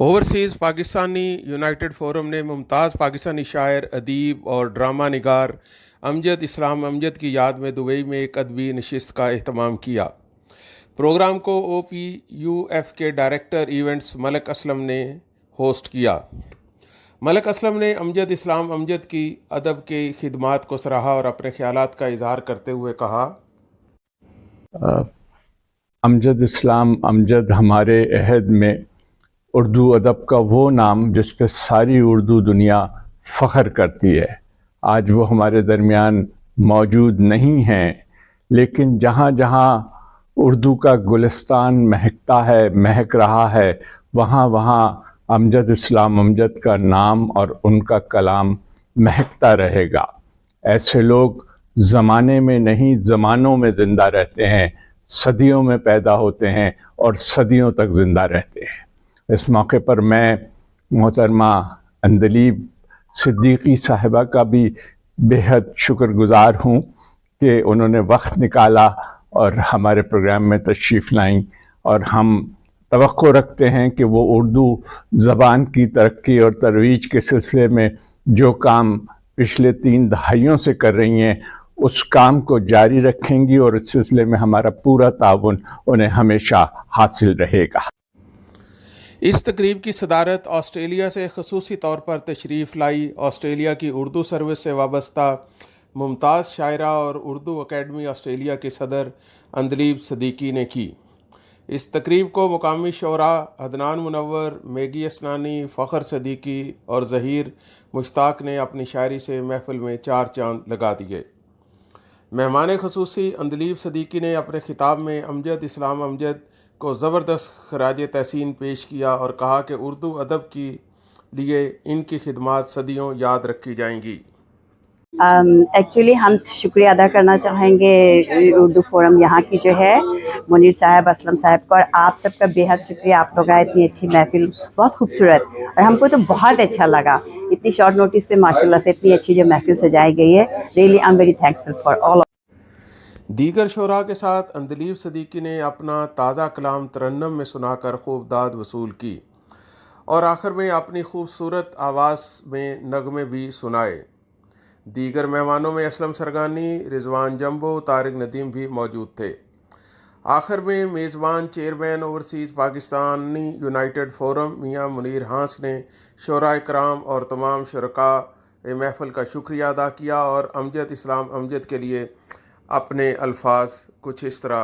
Overseas Pakistani united forum ने मुमताज़ पाकिस्तानी शायर, अदीब और ड्रामा निगार अमजद इस्लाम अमजद की याद में दुबई में एक अदबी नशिस्त का एहतमाम किया। प्रोग्राम को OPUF के डायरेक्टर इवेंट्स मलक असलम ने होस्ट किया। मलक असलम ने अमजद इस्लाम अमजद की अदब की खिदमात को सराहा और अपने ख्यालात का इजहार करते हुए कहा, अमजद इस्लाम अमजद हमारे अहद में उर्दू अदब का वो नाम जिस पे सारी उर्दू दुनिया फ़ख्र करती है। आज वो हमारे दरमियान मौजूद नहीं हैं, लेकिन जहाँ जहाँ उर्दू का गुलिस्तान महकता है, महक रहा है, वहाँ वहाँ अमजद इस्लाम अमजद का नाम और उनका कलाम महकता रहेगा। ऐसे लोग ज़माने में नहीं, ज़मानों में ज़िंदा रहते हैं, सदियों में पैदा होते हैं और सदियों तक ज़िंदा रहते हैं। इस मौके पर मैं मोहतरमा अंदलीब सिद्दीकी साहिबा का भी बेहद शुक्रगुज़ार हूँ कि उन्होंने वक्त निकाला और हमारे प्रोग्राम में तशरीफ़ लाईं, और हम तवक्को रखते हैं कि वो उर्दू ज़बान की तरक्की और तरोीज के सिलसिले में जो काम पिछले 3 दहाइयों से कर रही हैं उस काम को जारी रखेंगी और इस सिलसिले में हमारा पूरा ताउन उन्हें हमेशा हासिल रहेगा। इस तकरीब की सदारत ऑस्ट्रेलिया से खसूसी तौर पर तशरीफ़ लाई ऑस्ट्रेलिया की उर्दू सर्विस से वाबस्ता मुमताज़ शायरा और उर्दू अकेडमी ऑस्ट्रेलिया के सदर अंदलीब सदीकी ने की। इस तकरीब को मुकामी शोरा अदनान मुनव्वर, मैगी असनानी, फ़ख्र सदीकी और ज़हीर मुश्ताक ने अपनी शायरी से महफ़िल में 4 चांद लगा दिए। मेहमान खसूसी अंदलीब सदीकी ने अपने खिताब में अमजद इस्लाम अमजद को ज़बरदस्त खराज तहसीन पेश किया और कहा कि उर्दू अदब के लिए इनकी खिदमात सदियों याद रखी जाएंगी। एक्चुअली हम शुक्रिया अदा करना चाहेंगे उर्दू फोरम यहाँ की जो है मुनीर साहब, असलम साहब का, और आप सबका बेहद शुक्रिया। आप लोग आए, इतनी अच्छी महफिल, बहुत खूबसूरत, और हमको तो बहुत अच्छा लगा इतनी शॉर्ट नोटिस पे माशाल्लाह से इतनी अच्छी जो महफिल सजाई गई है। Really I am very thanksful for all. दीगर शोरा के साथ अंदलीब सदीकी ने अपना ताज़ा कलाम तरन्नम में सुनाकर खूब दाद वसूल की और आखिर में अपनी खूबसूरत आवाज़ में नगमे भी सुनाए। दीगर मेहमानों में असलम सरगानी, रिजवान जंबो, तारिक नदीम भी मौजूद थे। आखिर में मेज़बान chairman overseas Pakistani united forum Mian Munir Hans ने शोरा इकराम और तमाम शुरका महफ़िल का शुक्रिया अदा किया और अमजद इस्लाम अमजद के लिए अपने अल्फाज कुछ इस तरह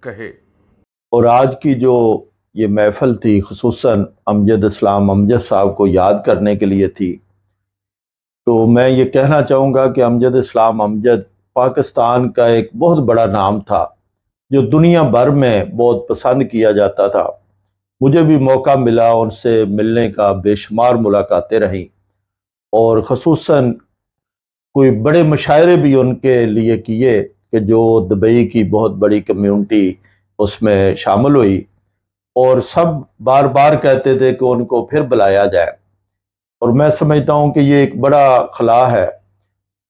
कहे। और आज की जो ये महफ़िल थी खुसूसन अमजद इस्लाम अमजद साहब को याद करने के लिए थी, तो मैं ये कहना चाहूँगा कि अमजद इस्लाम अमजद पाकिस्तान का एक बहुत बड़ा नाम था जो दुनिया भर में बहुत पसंद किया जाता था। मुझे भी मौका मिला उनसे मिलने का, बेशुमार मुलाकातें रहीं और ख़ुसूसन कोई बड़े मुशायरे भी उनके लिए किए कि जो दुबई की बहुत बड़ी कम्युनिटी उसमें शामिल हुई, और सब बार बार कहते थे कि उनको फिर बुलाया जाए। और मैं समझता हूँ कि ये एक बड़ा खला है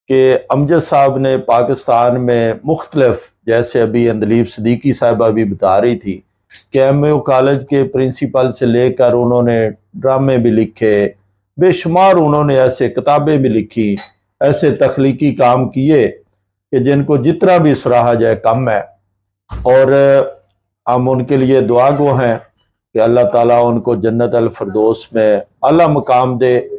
कि अमजद साहब ने पाकिस्तान में मुख्तलिफ, जैसे अभी अंदलीब सदीकी साहिबा भी बता रही थी कि MAO कॉलेज के प्रिंसिपल से लेकर उन्होंने ड्रामे भी लिखे, बेशुमार उन्होंने ऐसे किताबें भी लिखी, ऐसे तख्लीकी काम किए कि जिनको जितना भी सराहा जाए कम है। और हम उनके लिए दुआ गो हैं कि अल्लाह ताला उनको जन्नत अल फिरदौस में आला मकाम दे